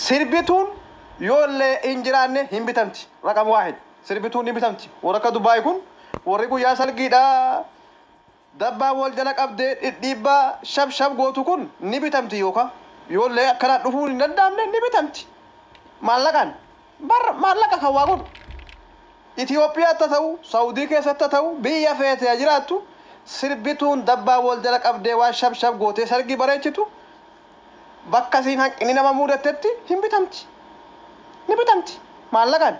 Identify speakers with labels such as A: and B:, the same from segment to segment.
A: سربتون يول إنجرانه هم بتمتي رقم واحد سربتون هم بتمتي وركض بايكون وريكو يا سلقيدا دبا والجلك أبدي ديبا شب شب قوتكون نبتمتي يوكا يول كلا نفون ندامن نبتمتي مالكان بر مالك خواقون إثيوبيا تتو سعودي كيسة تتو بيا فيت يجراتو سربتون دبا والجلك أبدي وشب شب قوتي سلقي بريتشتو بكاسين هنك إني نما مودة تتي هم بتمتي نبتمتي مالكان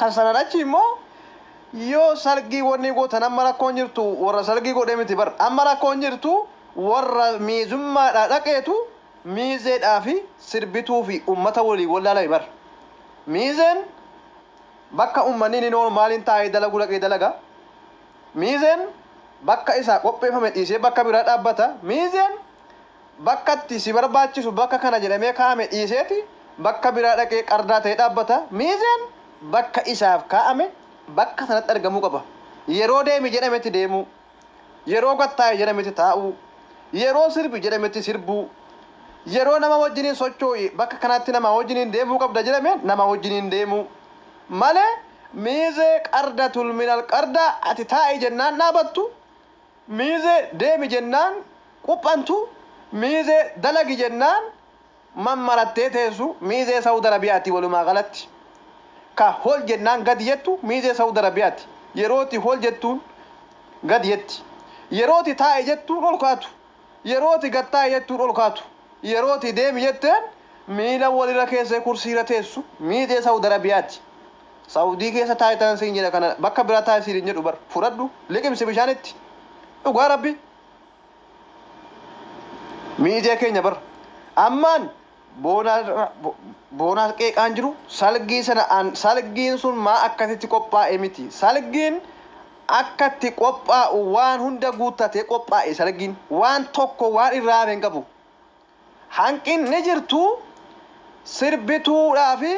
A: كسر رأيي مو يو سرقي وني قوت أنا مرا كونجرتو ورا سرقي قوت أمتي بر أمرا كونجرتو ورا ميزما ركيتو ميزد أفي سربتو في أمته ولي ولا لا يبر ميزن بكا أمني نور مالين تاي دلقو لك دلقا ميزن بكا إسا قبي فمت إسي بكا برات أبتا ميزن بكا تيسي برباتشي بكا كان جرمي كامت إسيتي بكا برات لك قردات أبتا ميزن بكا إساف كامت بكا سنت أرقمو قبا يرو ديمي جرمت ديمو يرو قطاي جرمت تاو يرو سربي جرمت سربو yeroo nama wajjiniin socho'i bakka kanatti nama wajjiniin deemuu qabda jedhame nama wajjiniin deemuu malee miizee qardatul minal qarda ati taa'i jennaan dhaabattu miizee deemi jennaan quphantu miizee dalagi jennaan mammarattee teessu miizee Saudi Arabiyaati walumaa galatti ka hol jennaan gadi jettu miizee Saudi Arabiyaati yerooti hol jettuun gadi jetti yerooti taa'i jettuun ol kaatu yerooti gattaa'i jettuun ol kaatu yerooti deemi jetteen miila walirra keessa kursiirra teessu miizee Saudi Arabiyaati Saudii keessa taayitaan siin jedha kana bakka biraa taa'e siin jedhu bar fudhadhu liqimsi bishaanitti dhugaa rabbi miizee keenya bar ammaan boonaa qeeqaan jiru salgii sana salgiin sun maa akkasitti qophaa'e miti salgiin akkatti qophaa'u waan hunda guuttatee qophaa'e salgiin waan tokko waan irraa hafe hin qabu hanqinni jirtu sirbituudhaa fi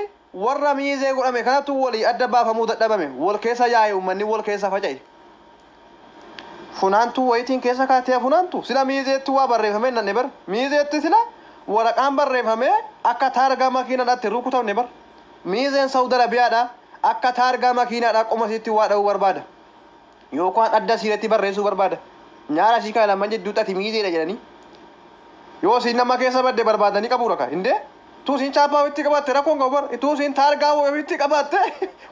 A: warra miizee godhame kanatu walii adda baafamuu dadhabame wal keessa yaa'e uummanni wal keessa faca'e funaantuu wayitiin keessa kaatee funaantu sila miizeetti waa barreeffame nanne bar miizeetti sila waraqaan barreeffame akka taargaa makiinaadhaatti rukutamne bar miizeen Saudi Arabiyaadha akka taargaa makiinaadhaa qomasitti waa dha'uu barbaada yookaan adda siiretti barreessuu barbaada nyaara shii kaa lamman jedduuxati miizeedha jedhanii yoo siin nama keessa badde barbaadanii qabuu raka indee tuu siin chaappaa itti qabatte rakkoon qabu bar tuu siin taargaa itti qabatte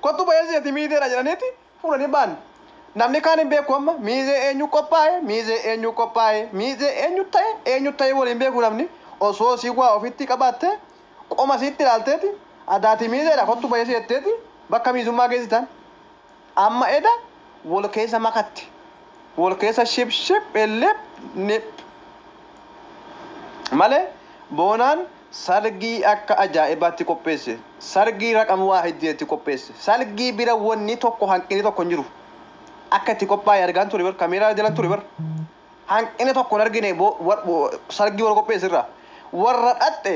A: kottu bayeesiiti miizeedha jedhaniiti fuudhanii baan namni kaan hin beeku amma miizee eenyu qophaa'e miizee eenyu ta'e waliin beeku namni osoo sii waa ofitti qabatte qoma siitti ilaalteeti addaati miizeedha kottu bayeesi jetteeti bakka miizummaa geessitan amma eda wal keessa makatti wal keessa shib elleep nip malee boonaan sargii akka ajaa'ibaatti qopheesse sargii raqam waa heddeetti qopheesse sargii bira wanni tokko hanqinni tokko hin jiru akka itti qophaa'e argaan ture bar kaameeraa jalan ture bar hanqinni tokko hin argine sargii wal qopheesse irraa warra dhatte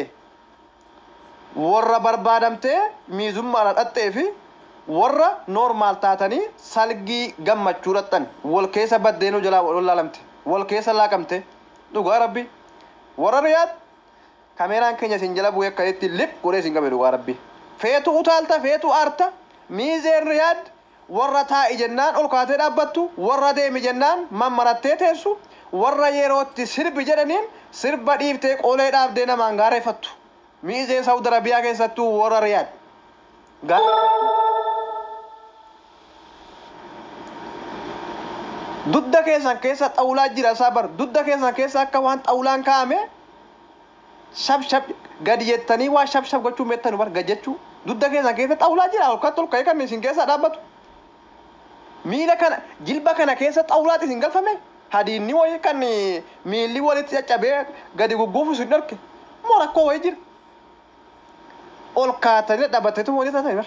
A: warra barbaadamtee miizummaadhaan dhattee fi warra noormaal taatanii sargii gammachuu dhadhan wal keessa baddeenuu jalaa wal laalamte wal keessa laaqamte dhugaa rabbi warra riyaad kameeraan keenya sin jala bu'ee akkasitti lip godhee sin qabe dhugaa rabbi feetu utaalta feetu aarta miizeen riyaad warra taa'i jennaan ol kaatee dhaabbattu warra deemi jennaan mammarattee teessu warra yerootti sirbi jedhaniin sirba dhiiftee qolee dhaabdee namaan gaareeffattu miizeen Saudi Arabiyaa keessattuu warra riyaad dudda keessan keessa xawulaa jira sabar dudda keessan keessa akka waan xawulaan kaa'ame shab gadi jettanii waa shab gochuu meettanu bar gajjechuu dudda keessan keessa xawulaa jira olkatti ol ka'ee kan isin keessa dhaabbatu miila kana jilba kana keessa xawulaati isin galfame hadiinni wayii kan miilli walitti caccabee gadi gugguufu isin dharke moo rakkoo wayii jira ol kaatanii dhaabbateetu walitti taatanii bar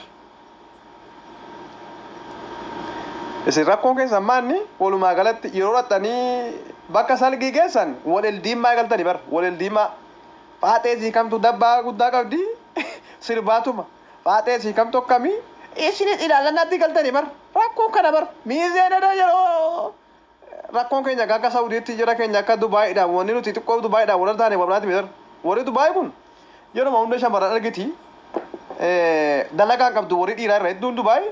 A: isin rakkoon keessan maanni walumaa galatti yeroo dhattanii bakka salgii keessan walel diimaa galtanii bar walel diimaa faaxeesii kamtu dabbaa guddaa qabdi sirbaatuma faaxeesii kamtu akkamii isinis ilaalannaatti galtanii bar rakkoon kana bar miizeenadha yeroo rakkoon keenya akka Saudiitti jira keenya akka Dubaayiidhaan wanni nuti xiqqoo Dubaayiidhaan warra taane wabnaati miidhar warri Dubaayii kun yeroo ma hunda shamarran argiti dalagaan qabdu warri dhiiraa irra hedduun Dubaay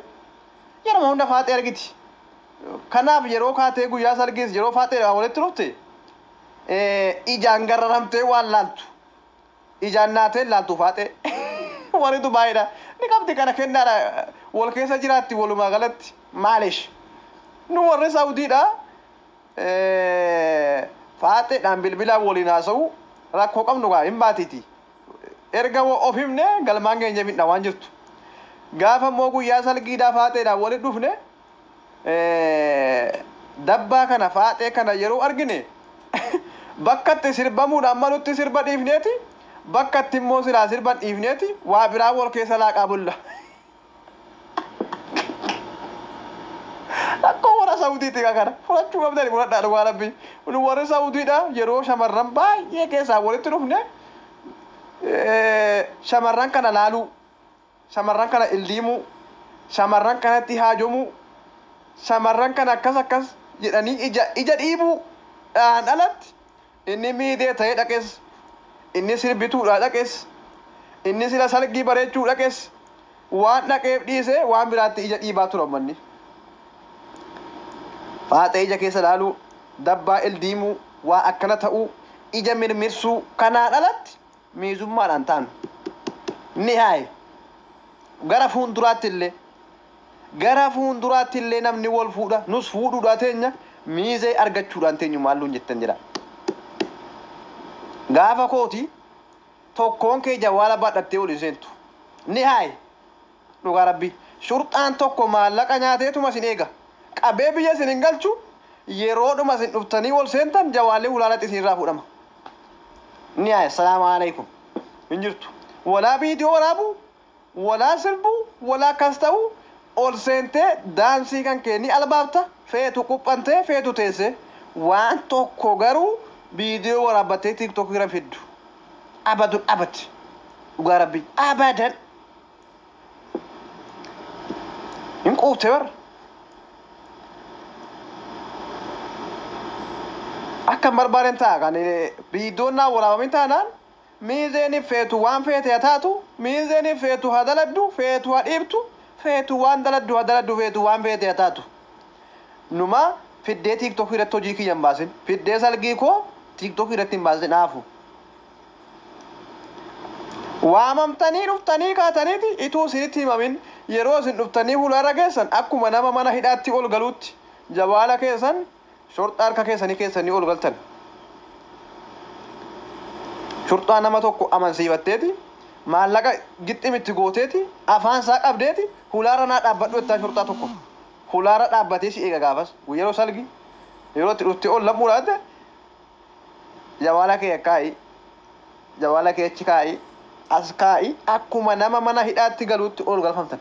A: yeroo ma hunda faaxee argiti. Kanaaf yeroo kaatee guyyaa salgees yeroo faaxee walitti dhufte ijaan gararamtee waan laaltu ijaan naatee laaltu faaxee warri Dubaayidha ni qabdi kana kennaadha wal keessa jiraatti walumaa galatti maalish nu warri Saudiidha faaxeedhaan bilbilaa waliin haasa'u rakkoo qabnu gaa hin baatiti erga of himne galmaan keenya midha waan jirtu gaafa immoo guyyaa salgiidhaa faaxeedhaan walitti dhufne dabbaa kana faaxee kana yeroo argine bakkatti sirbamuudhaan malutti sirba dhiifneeti bakkatti immoo silaa sirban dhiifneeti waa biraa wal keessa laaqaa bulla akkoo warra Saudiitti kana fudhachuu qabdani fudhadhaa dhugaa rabbi nu warri Saudiidha yeroo shamarran baay'ee keessaa walitti dhufne shamarran kana laaluu shamarran kana ildiimuu shamarran kanatti haajomuu shamarran kana akkas jedhanii ija dhiibuu dhaan alatti inni miidhee ta'ee dhaqes inni sirbituudha dhaqes inni sila salgii bareechuu dhaqes waan dhaqeef dhiisee waan biraatti ija dhiibaa ture manni faaxee ija keessa laaluu dabbaa ildiimuu waa akkana ta'uu ija mirmirsuu kanaan alatti miizummaadhaan ta'an ni haaye gara fuulduraatti illee namni wal fuudha nus fuudhuudhaa teenya miizee argachuudhaan teenyu maalluun jettan jira gaafa kooti tokkoon kee jawaala baadhattee ol seentu ni haaye dhugaa rabbi shurxaan tokko maallaqa nyaateetuma sin eega qabee biyya sin hin galchu yeroodhuma sin dhuftanii ol seentan jawaallee hulaalatti isinirraa fuudhama ni haaye salaamu alaikum hin jirtu walaa viidiyoo waraabuu walaa sirbuu walaa kas ta'uu ol seentee daansii kan kenni albaafta feetu quphantee feetu teesse waan tokko garuu viidiyoo waraabbattee TikTok irra fiddu abadun abad dhugaa rabbi abadan hin quufte bar akka barbaaden ta'a kan viidiyoon naa waraabamin taanaan miizeeni feetu waan feete haa taatu miizeeni feetu haa daladdu feetu haa dhiibtu feetu waan daladdu haa daladdu feetu waan feete haa taatu numa fiddee TikTok irratti hojii kiyya hin baasin fiddee salgii koo TikTok irratti hin baasin naafu waamamtanii dhuftanii kaataniiti ituu isinitti himamin yeroo isin dhuftanii hulaarra keessan akkuma nama mana hidhaatti ol galuutti jabaala keessan shorxaa harka keessanii ol galtan shurxaa nama tokko amansiifatteeti maallaqa gixximitti gooteeti afaan isaa qabdeeti hulaara naa dhaabbadhu jettaan shurxaa tokko hulaara dhaabbatee si eega gaafas yeroo salgi yeroo itti dhuftee ol lammuudhaate jawaala kee kaa'i jawaala kee achi kaa'i as kaa'i akkuma nama mana hidhaatti galuutti ol galfamtan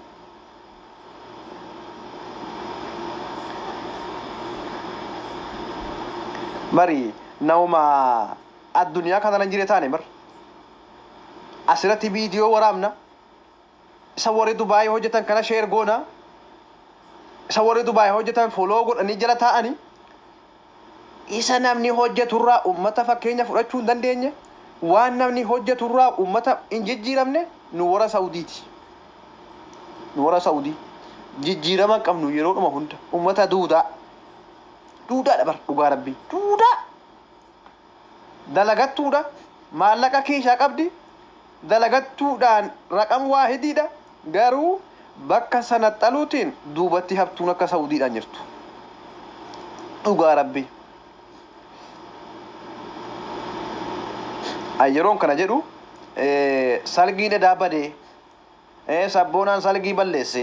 A: bari nauma addunyaa kana jire taane bar asirratti viidiyoo waraabna isa warri Dubaay hojjetan kana sheer goona isa warri Dubaay hojjetan foloo godhanii jala taa'anii isa namni hojjeturraa ummata fakkeenya fudhachuu hin dandeenye waan namni hojjeturraa ummata hin jijjiiramne nu warra Saudiiti nu warra Saudii jijjiirama qabnu yeroodhuma hunda ummata duudaadha bar dhugaa rabbii duudaa dalagattuudha maallaqa keeshaa qabdi dalagattuudhaan raqam waahidiidha garuu bakka sanaxaluutiin duubatti haftuun akka Saudiidhaan jirtu dhugaa rabbii yeroon kana jedhu salgiin edaa badee sabboonaan salgii balleesse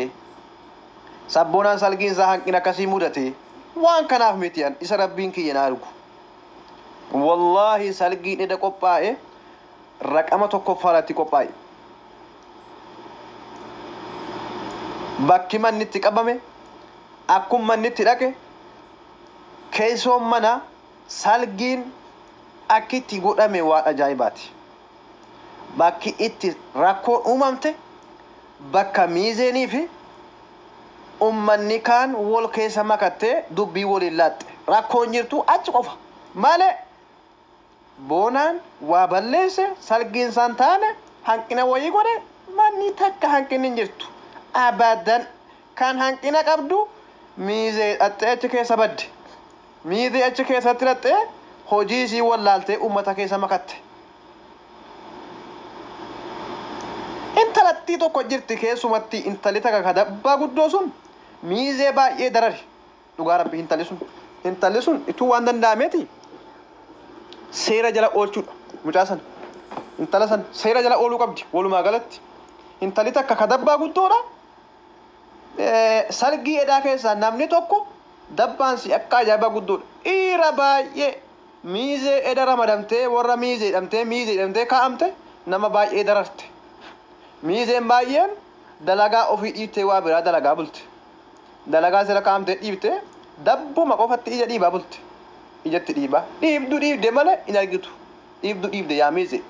A: sabboonaan salgiin isaa hanqina akkasii mudate waan kanaaf mitiyan isa rabbiin kiyya na argu wallahi salgiin eda qophaa'e raqama tokkoffaarratti qophaa'e bakki manni itti qabame akkuma manni itti dhaqe keessoon mana salgiin akkitti godhame waan ajaa'ibaati bakki itti rakkoon uumamte bakka miizeenii fi ummanni kaan wal keessa makattee dubbii waliin laatte rakkoon jirtu achi qofa malee boonaan waa balleesse salgiin isaan taane hanqina wayii godhe manni takka hanqinni hin jirtu abadan kan hanqina qabdu miizee dhattee achi keessa badde miizee achi keessatti dhattee hojii isii wallaaltee ummata keessa makatte. Intalatti tokko jirti keessumatti intalli takka kadabbaa guddoo sun miizee baay'ee darari dhugaa rabbi intalli sun ituu waan danda'ameeti seera jala oolchuudha mucaa sana intala sana seera jala ooluu qabdi walumaa galatti intalli takka kadabbaa guddoodha sargii edaa keessaa namni tokko dabbaan si akka ajaa'ibaa guddoodha dhiira baay'ee miizee eda ramadamtee warra miizee hidhamtee kaa'amte nama baay'ee dararte miizeen baay'een dalagaa ofii dhiibtee waa biraa dalagaa bulte dalagaa sira kaa'amtee dhiibtee dabbuma qofatti ija dhiibaa bulte ijatti dhiibaa dhiibde malee hin argitu dhiibde yaa miizee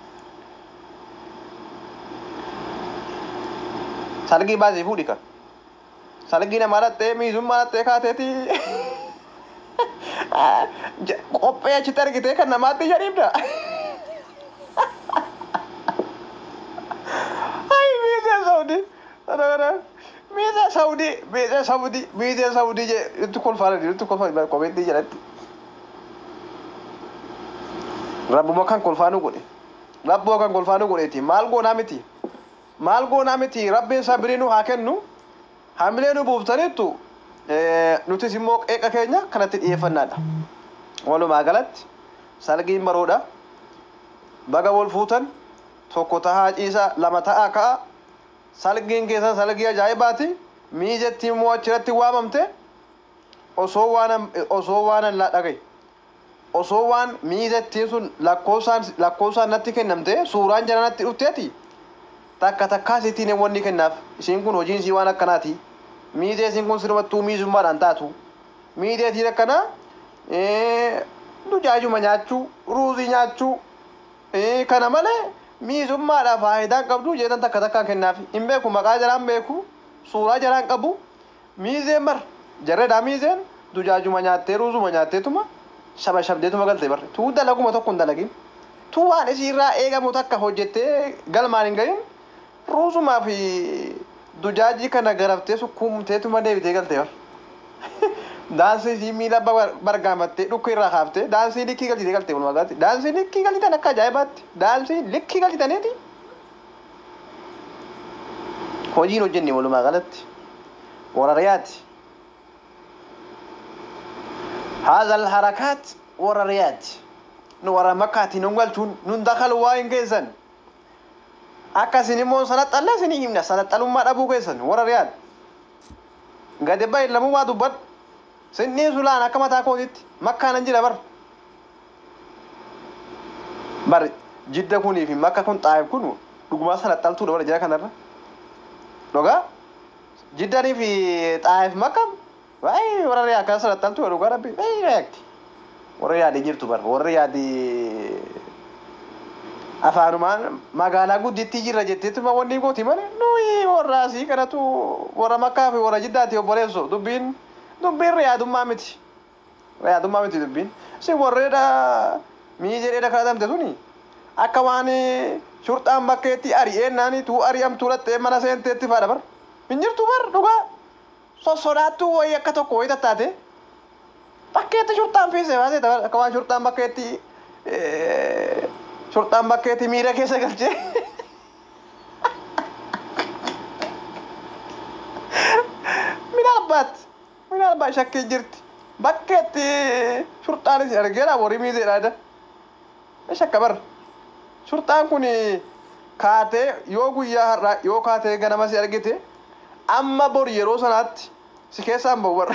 A: sargii baasee fuudhi kan sargii namaa dhattee miizummaa dhattee kaateeti qophee achitti argitee kan namaatti ija dhiibda. Miizee Saudi je itu kolfaan komeetti jedhatti. Rabbuma kan kolfaanu godheeti maal goonaa miti rabbiin sabiriinu haa kennu hamilee nu buuftaniittu nutis immoo qeeqa keenya kanatti dhiyeeffannaadha. Walumaa galatti sargiin baroodha baga wal fuutan tokko tahaa ciisa lama tahaa ka'a sargiin keessan sargii ajaa'ibaati miizetti immoo achirratti waamamte osoo waan dhagaye osoo waan miizettiin sun lakkoofsaan natti kennamte suuraan jala natti dhufteeti takkaa isiitiin wanni kennaaf isiin kun hojiin isii waan akkanaati miizee isiin kun sirbattuu miizummaadhaan taatu miizeetiin akkanaa dujaajuma nyaachuu ruuzii nyaachuu kana malee miizummaadhaaf faayidaan qabdu jeetan takkaan kennaaf hin beeku maqaa jalaan beeku suuraa jalaan qabu miizeen bar jarreedhaa miizeen dujaajuma nyaattee ruuzuma nyaatteetuma shabdeetuma galte barre tuu dalaguma tokko hin dalagin tuu waan isiirraa eegamu takka hojjettee galmaan hin gahin ruuzumaa fi dujaajii kana garaftee sukkuumteetuma deebitee galte bar daansii isii miila bargaamattee dhukka irraa kaaftee daansii likkii galchitee galte walumaa galatti daansii likkii galchitan akka ajaa'ibaatti daansii likkii galchitaniiti hojiin hojjenne walumaa galatti warra riyaati هذا الحركات ورا رياض نورا مكاتي نونغالتون نندخل واين كيسن أكاسيني مون سنة الله سني يمنا سنة الله ما أبو كيسن ورا رياض قد باي لمو ما دبر سني سلان أكما تاكودت مكة ننجل بر جدة كوني في مكة كنت عايب كونو رغم سنة تلتو دورة جاكا نرى لغا جدة في عايب مكة Wai orang yang akan salat tentu orang Arab, react. Orang yang dijirtu bar, orang yang di afanuman magala gu ditijir aja itu mau nih kau timane, nui orang sih karena tu orang Makkah, orang Jeddah tiap boleh so, dubin Riyadh mamit dubin. Si orang dah mijer dah kadam tu ni, akawani syurtam baketi ari nani tu ari am turat mana sen teti pada bar, pinjir tu bar, doga. Sosodaatu wayii akka tokko wayii tattaate bakkeetti shurtaan fiise baasee akka waan shurtaan bakkeetti miira keessa galchee minaalbaat shakkii jirti bakkeetti shurtaanis argeera warii miizeedhaadha shakka bar shurtaan kun kaatee yoo guyyaa har'aa yoo kaatee ganama si argite amma bor yeroo sanaatti si keessaan bawwar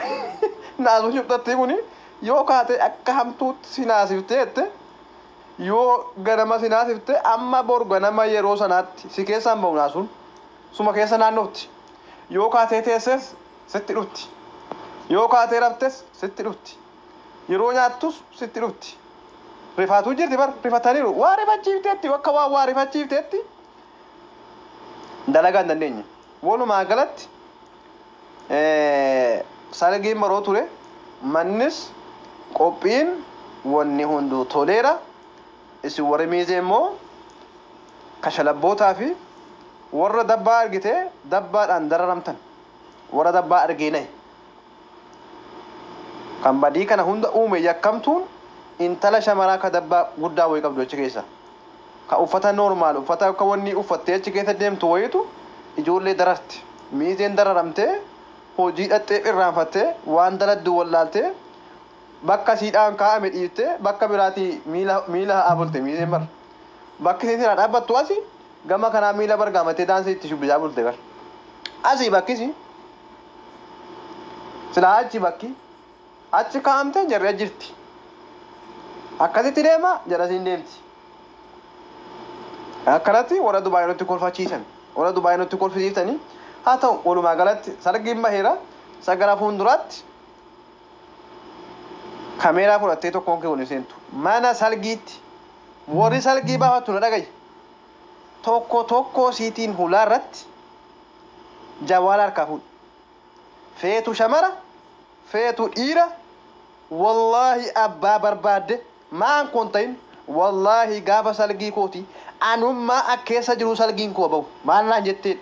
A: naasuu shubxatti kuni yoo kaate akka hamtuutti si naasifteette yoo ganama si naasifte amma bor ganama yeroo sanaatti si keessaan bawu naasuun suma keessa naannofti yoo kaatee teesses sitti dhufti yoo kaatee raftes sitti dhufti yeroo nyaattus sitti dhufti rifaatuu jirti bar rifataniiru waa rifachiifteetti akka waa rifachiifteetti dalagaa hin dandeenye walumaa galatti sargiin maroo ture mannis qophiin wanni hunduu toleera isin warri miizee immoo kashalabootaa fi warra dabbaa argitee dabbaadhaan dararamtan warra dabbaa argeenayi kan badii kana hunda uume yakkamtuun intala shamaraa ka dabbaa guddaa wayii qabdu achi keessa ka uffata normaal uffata akka wanni uffattee achi keessa deemtu wayitu ijoollee dararti miizeen dararamtee hojii dhaxxee irraanfattee waan daladdu wallaaltee bakka siidhaan kaa'ame dhiiftee bakka biraatii miila haa bulte miizeen bar bakki isiin irraa dhaabbattu asii gama kanaa miila bargaamatee daansii itti shubbisaa bulte bar asii bakkisi silaa achi bakki achi kaa'amtee jarri jirti akkasitti deema jarasiin deemti akkanatti warra Dubaay nutti kolfachiisan warra Dubaay nutti kolfisiisanii haa ta'u walumaa galatti sargiin baheera sagara fuulduraatti kameeraa fudhattee tokkoon kee waliin seentu mana salgiitti warri salgii baafatu na dhagaye tokko siitiin hulaa irratti jawaala harkaa fuudhu feetu shamara feetu dhiira wallahi abbaa barbaadde maan kun ta'in wallahi gaafa salgii kooti anummaa akkeessa jiru salgiin koo ba'u maal naan jetteen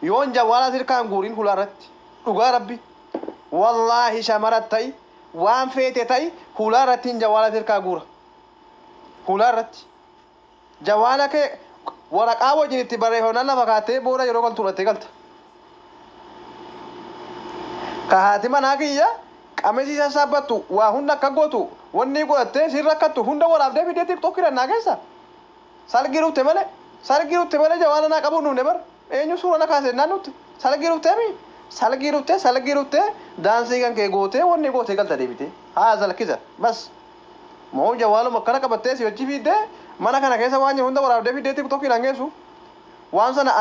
A: yoon jawaala sirkaan guuriin hulaa irratti dhugaa rabbi wallahi shamara ta'i waan feete ta'i hulaa irrattiin jawaala sirkaa guura hulaa irratti jawaala kee waraqaa wajjin itti barreeffamna lafa kaatee booda yeroo galtu fudhattee galta ka haati manaa kiyya qamesii sassaabattu waa hunda akka gootu wanni godhattee sirra akkattu hunda waraabdee fidee tiktookii dhannaa keessa salgii dhufte malee jawaala naa qabuun dhufne bar eenyu suura na kaasee naan nutti salgii dhuftee daansii kan kee gootee wanni gootee galta deebitee haa salkisa bas moo jawaaluma akkana qabattee si hojii fiddee mana kana keessa waan hunda waraabdee fidee tiktookii dhangeessu waan sana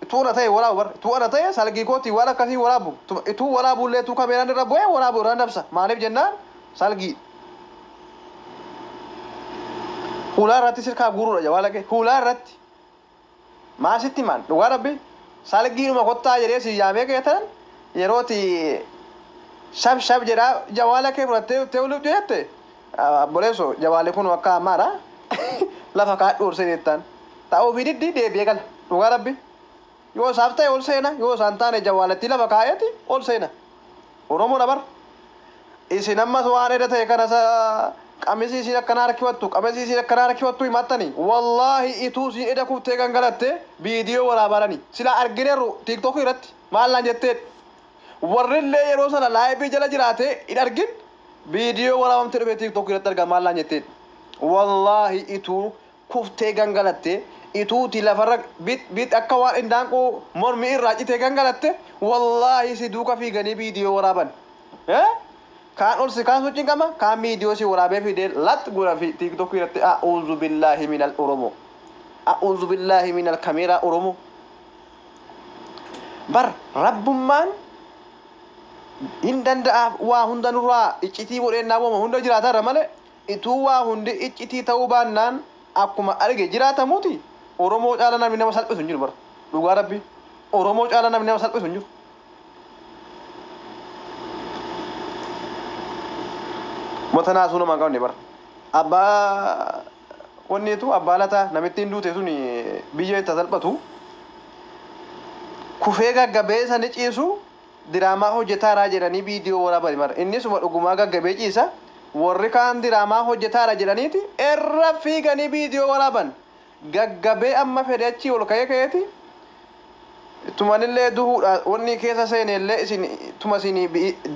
A: tuuna ta'e waraabu bar tuuna ta'e salgii kooti waan akkasii waraabu ituu waraabullee tuu kameeraan irra bu'ee waraabu irraan dabsa maaliif jennaan salgii hulaa irratti sirkaa guuruudha jawaala kee hulaa irratti maasitti maan dhugaa rabbi salgiinuma kottaa jedhee si yaamee keetan yerooti shab jedhaa jawaala kee fudhattee teewluuf jette boleeso jawaalli kun akka ammaadha lafa kaadhu ol seenettaan ta'uu fi diddi deebi'ee gala dhugaa rabbi yoo isaaf ta'e ol seena yoo isaan taane jawaalatti lafa kaa'eeti ol seena oromoo dabar isin ammas waan edda ta'e kana qamisii isin akkanaa rakkifattu qamisii isin akkanaa rakkifattu himattanii wallaahi ituu isin eda kuftee gangalatte viidiyoo waraabaranii sila argineerru tiiktookii irratti maal naan jetteen warrillee yeroo sana laayibii jala jiraatee hin argin viidiyoo waraabamtee dhufee tiiktookii irratti argaa maal naan jetteen wallaahi ituu kuftee gangalatte ituuti lafarra bit akka waan indaanqoo mormi irraa citee gangalatte wallaahi si duuka fiiganii viidiyoo waraaban kaan ol si kaan sochiin qaba kaan viidiyoo si waraabee fidee lat gura fi tiiktookii irratti a'uuzu billaahi minal oromoo a'uuzu billaahi minal kameeraa oromoo bar rabbummaan hin danda'a waa hunda nurraa iccitii godheennaa wooma hunda jiraatarra malee ituu waa hundi iccitii ta'uu baannaan akkuma arge jiraatamuuti oromoo caala namni nama salphisu hin jiru bara dhugaa rabbi oromoo caala namni nama salphisu hin jiru motanaa sunu man qabne bara abbaa wanniitu abbaa lataa namittiin duute sun biyya itti salphatu kufee gaggabee sani ciisu diraamaa hojjetaara jedhanii viidiyoo waraabani bara inni suma dhugumaa gaggabee ciisa warri kaan diraamaa hojjetaara jedhaniiti irra fiiganii viidiyoo waraaban gaggabee amma fedhe achi ol ka'ee ka'eeti tumanillee duhuudha wanni keessa seenellee isin tuma isin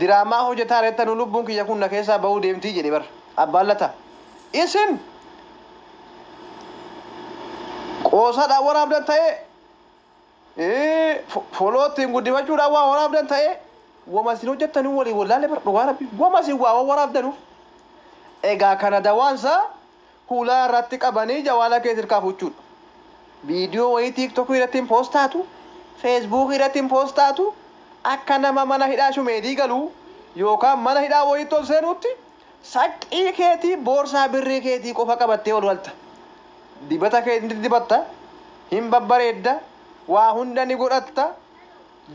A: diraamaa hojjetaara jettanu lubbuun kiyya kun na keessaa bahuu deemtii jedhe bara abbaan lataa isin qoosaadhaan waraabdan ta'ee folootiin guddifachuudhaan waa waraabdan ta'ee wama isin hojjettanuu walii wallaalee bara dhugaa rabbi wama isin waa waraabdanuuf egaa kana dawaansa hulaa irratti qabanii jawaala kee sirkaa fuchuudha viidiyoo wayii tiiktookii irratti poostaatu feesbuukii irratti poostaatu akka nama mana hidhaa shumeedii galuu yookaan mana hidhaa wayii tol seenuutti saqqii keetii boorsaa birrii keetii qofa qabattee ol galta dibata keetii dibatta hin babbareedda waa hunda ni godhatta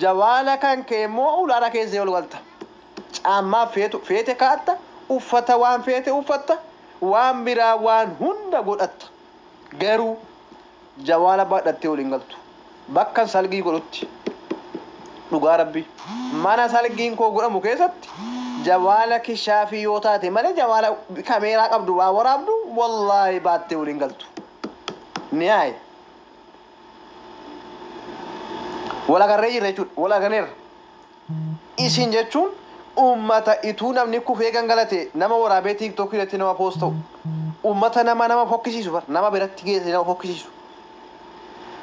A: jawaala kan kee immoo ulaara keessee ol galta caammaa feete kaatta uffata waan feete uffatta waan biraa waan hunda godhatta garuu jawaala baadhattee waliin galtu bakka salgii godhutti dhugaa rabbi mana salgiin koo godhamu keessatti jawaala kishaafii yoo taate malee jawaala kaameeraa qabdu waa waraabdu wallaahi baattee waliin galtu ni haye wala garree jirra jechuudha wala ganeerra isin jechuun ummata ituu namni kufee gangalate nama waraabee tiiktookii irratti nama poosta'u ummata nama fokkisiisu bar nama biratti geesse nama fokkisiisu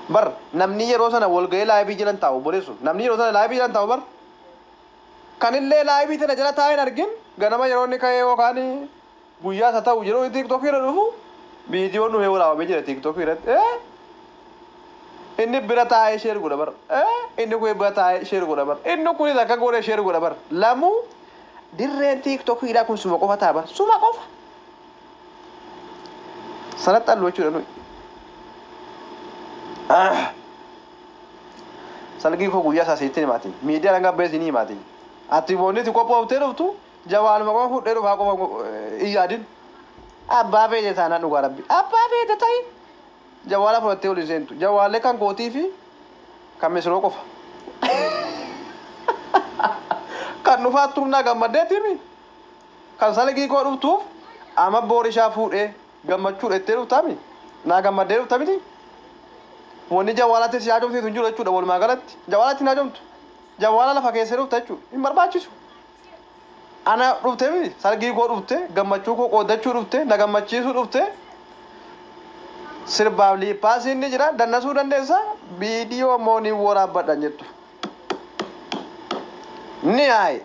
A: bar namni yeroo sana walga'ee laayibii jiran taa'u boleessu namni yeroo sana laayibii jiran taa'u bar kanillee laayibii tana jala taa'een argin ganama yeroo inni ka'ee yookaan guyyaa isa ta'u yeroo tiiktookii irra dhufu viidiyoon dhufee waraabamee jira tiiktookii irratti inni bira taa'ee sheer godha bar inni kun bira taa'ee sheer godha bar inni kun akka godhe sheer godha bar lamu dirreen tiiktookii kun suma qofa ta'a bar suma qofa sanatti allu jechuudha nuyi salgii koo guyyaa isaa seetti himaati miidiyaa dhanga beesi ni himaati ati boonnitti qophooftee dhuftu jawaaluma qofa fudhee dhufaa qofa iyyaadin abbaa feete taanaan dhugaa rabbi abbaa feete ta'i jawaala fudhattee waliin seentu jawaalee kan kootii fi kan misiroo qofa kan dhufaattuuf naa gammaddeetimi kan salgii koo dhuftuuf ama boorishaa fuudhee gammachuu dhettee dhuftaami naa gammaddee dhuftamiti wanni jawaalatti si haajomsiisu hin jiru jechuudha walumaa galatti jawaalatti hin haajomtu jawaala lafa keessee dhufta jechuudha hin barbaachisu ana dhuftee salgii koo dhufte gammachuu koo qooddachuu dhufte na gammachiisuu dhufte sirbaaf liippaasiin ni jira dannasuu dandeessa viidiyoo moonii waraabbadhan jettu ni haaye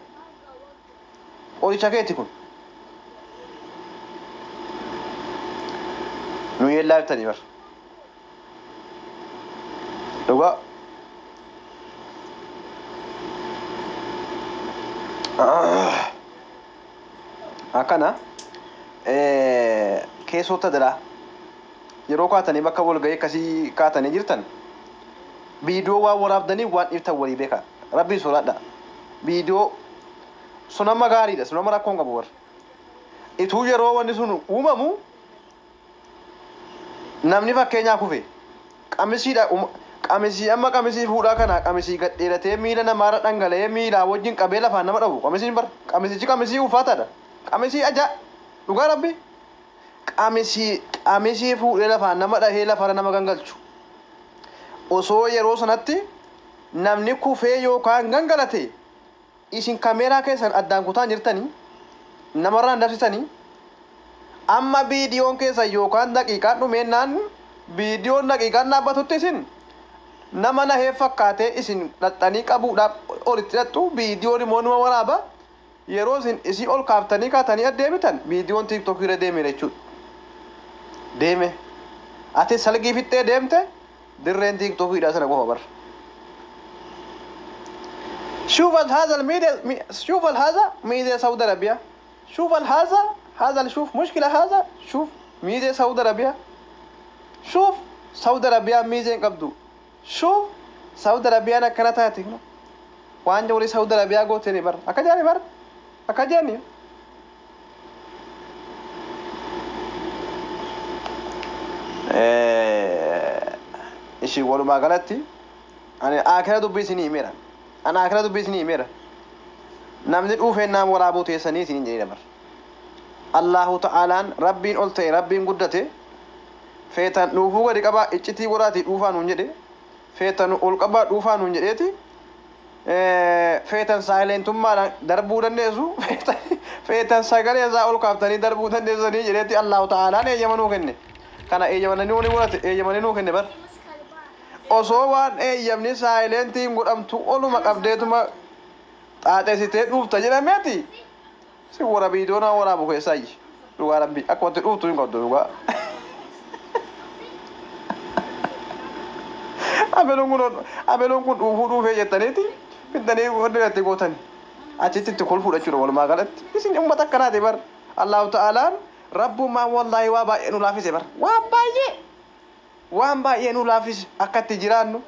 A: qoricha keetti kun nu yeellaa bittanii bar dhugaa akkana keessoota dira yeroo kaatanii bakka walga'ii akkasii kaatanii jirtan viidiyoo waan waraabdanii waan iftan walii beeka rabbiin sodaadha viidiyoo sunama gaariidha sunama rakkoon qabu war ituu yeroo wanni sun uumamu namni fakkeenyaa kufe qamisiidha qamisii amma qamisii fuudhaa kana qamisii gadheeratee miila namaarra dhangala'ee miilaa wajjin qabee lafaan nama dhabu qamisiin bar qamisichi qamisii ulfaataadha qamisii ajaa dhugaa rabbi qamisii fuudhee lafaan nama dhahee lafarra nama gangalchu osoo yeroo sanatti namni kufee yookaan gangalate isin kaameeraa keessan addaan kutaan jirtanii namarraan dabsitanii amma viidiyoon keessan yookaan daqiiqaan dhumeennaan viidiyoon daqiiqaan dhaabbatutti isin nama nahee fakkaatee isin dhaxxanii qabuudhaaf olitti hidhattu viidiyoon immoo numa waraaba yeroo isin isii ol kaaftanii kaatanii addeebitan viidiyoon tiiktookii irra deeme jechuudha deeme ati salgii fixxee deemte dirreen tiiktookii sana qofa bar شوف هذا الميديا شوف هذا ميديا سعودي عربية شوف هذا شوف مشكلة هذا شوف ميديا سعودي عربية شوف سعودي عربية ميزان قبضو شوف سعودي عربية أنا كانت هاتي وأنا جولي سعودي عربية قوتني بر أكجاني بر أكجاني إيشي ولو ما قالتي أنا آخر دو بيسني ميرا أنا آخر دو بيسني ميرا نمدي أوفي نام ورابو تيسني سنين جينا بر الله تعالى ربين قلتي ربين قدتي feetan dhuufuu gadi qabaa iccitii godhaati dhuufaan hun jedhe feetan ol qabaa dhuufaan hun jedheeti feetan saayilentummaadhaan darbuu dandeessu feetan sagalee isaa ol kaaftanii darbuu dandeessanii jedheeti Allahu ta'aalaan eeyyamanuu kenne kana eeyyamanii nuu kenne bar osoo waan eeyyamni saayilentiin godhamtu oluma qabdeetuma xaaxeessitee dhuufta jedhameeti si wara viidiyoonaa waraabu keessaayi dhugaa rabbi akka wanti dhuuftu hin qabdu dhugaa abeloon kun dhuufee jettaniiti fidanii wanti gootan achitti itti kolfuudha jechuudha walumaa galatti isin ummata akkanaati bar Allahu ta'aalaan rabbummaan wallaahi waa baay'ee nu laafise bar waan baay'ee nu laafise akkatti jiraannu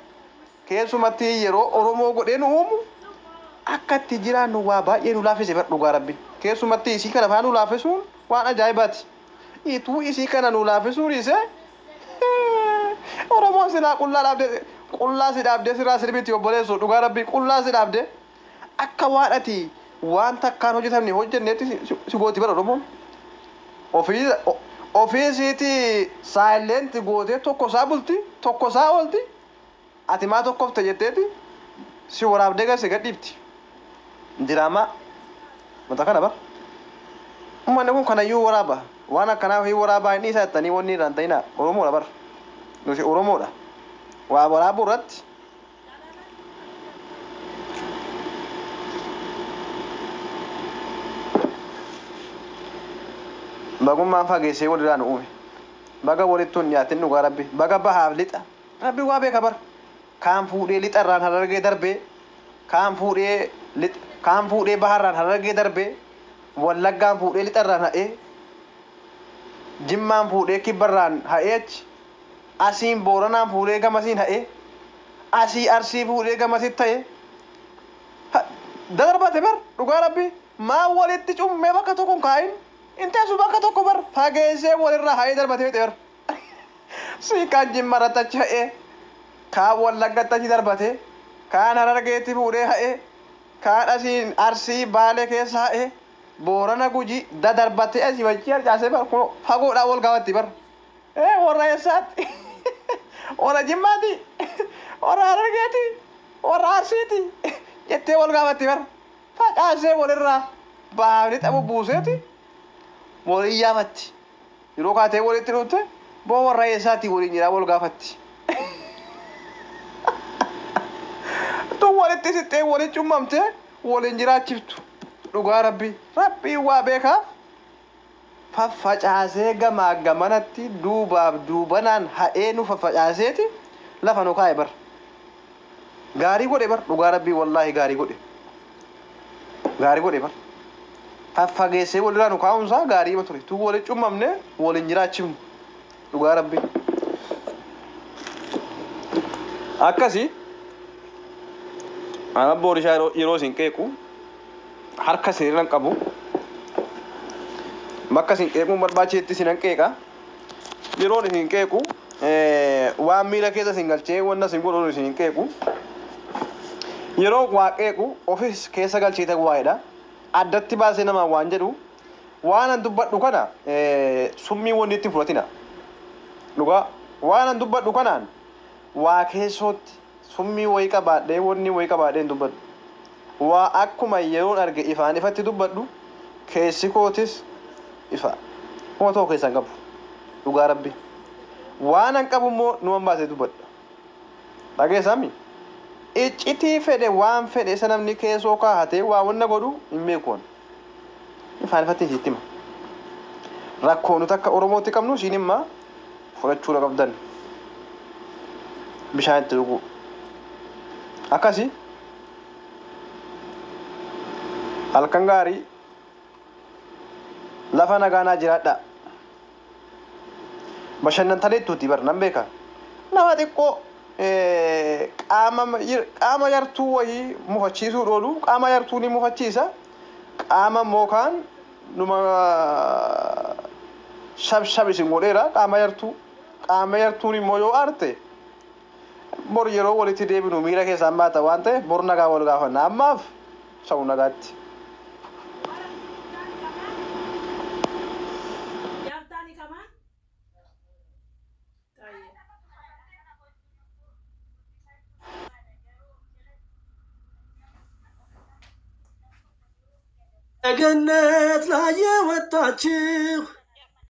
A: keessumatti yeroo Oromoo godhee nu uumu akkatti jiraannu waa baay'ee nu laafise bar dhugaa rabbi keessumatti isii kana faa nu laafisuun waan ajaa'ibaati ituu isii kana nu laafisuun isee Oromoon silaa qullaa si dhaabdee sirraa sirbiitti obboleessu dhugaa rabbii qullaa si dhaabdee akka waadhati waan takkaan hojjetamne hojjenneetti si gooti bara Oromoon. Ofii isiiti saayilenti gootee tokko isaa bulti tokko isaa oolti ati maa tokkofte jetteeti si waraabdee garsi gadhiifti. Diraamaa mata kana bara. Uummanni kun kanayyuu waraaba waan akkanaa fi waraabaa inni isa jettanii wanni irraan ta'inaa Oromoodha bara. Nuti Oromoodha. Waa waraabuu irratti bagummaan fageessee walirraan uume. Baga walittuun nyaatin dhugaa rabbi. Baga bahaaf lixa. Rabbi waa beeka bara. Kaan fuudhee lixa irraan harargee darbee kaan fuudhee baharraan harargee darbee wallaggaan fuudhee lixa irraan ha'ee jimmaan fuudhee kibbarraan ha'eechi asiin booranaan fuudhee gamasiin ha'ee asii arsii fuudhee gamasitti ta'e darbate bar dhugaa rabbi maa walitti cummee bakka tokkoon kaa'in inteessu bakka tokko bar fageessee walirraa ha'ee darbate bar sii kaan jimmarratti achi ha'ee kaan wallaggatti achi darbate kaan harargeetti fuudhee ha'ee kaan asiin arsii baalee keessa ha'ee boorana guji dadarbatee asii wajjii harcaasee bar kun fagoodhaan wal gaafatti bar warra eessaatti warra jimmaati warra harargeeti warra arsiiti jettee wal gaafatti bar facaasee walirraa baafni xabu buuseeti walii yaafatti yeroo kaatee walitti dhufte boo warra eessaatti waliin jiraa wal gaafatti. Tu walitti sittee waliin cummamtee waliin jiraachiftu dhugaa rabbii waa beekaaf faffacaasee gamaa gamanatti duubaaf duubanaan ha'ee nu faffacaaseeti lafa nu kaa'e bar gaarii godhe bar dhugaa rabbii wallaahi gaarii godhe bar faffageessee walirraa nu kaa'umsaa gaarii ma ture tu waliin cummamne waliin jiraachifnu dhugaa rabbii akkasii ana boorishaa yeroo isin qeequ harka sirran qabu bakka isin qeequun barbaachisetti isin qeeqa yeroo isin qeequ waan miila keessa isin galchee wanta isin godhu isin qeequ yeroo waa qeequ ofis keessa galcheete waa'eedha addatti baasee nama waan jedhu waan an dubbadhu kana summii wanni itti fudhatina dhugaa waan an dubbadhu kanaan waa keessootti summii wayii qabaadhee wanni wayii qabaadhee hin dubbadhu waa akkuma yeroon arge ifaan ifatti dubbadhu keessi kootis ifa kuma tokko keessan qabu dhugaa rabbi waan an qabu immoo numan baasee dubbadha dhageessami iccitii fedhe waan fedhe isa namni keessoo kaahatee waa wanna godhu hin beekuun ifaan ifatti hin hittima rakkoo nuti akka Oromootti qabnu isiin immaa fudhachuudha qabdan bishaan itti dhuguu akkasii halkan gaarii lafa nagaanaa jiraadha bashannantaleettuuti bar nan beeka nama xiqqoo qaama yartuu wayii mufachiisuu dhoolu qaama yartuu ni mufachiisa qaama mookaan numa shab isin godheera qaama yartuun immoo yoo aarte bor yeroo walitti deebinu miira keessaan baata waan ta'eef bor nagaa wal gaafanna ammaaf sa'u nagaatti.
B: ገነት ላይ የወጣችሁ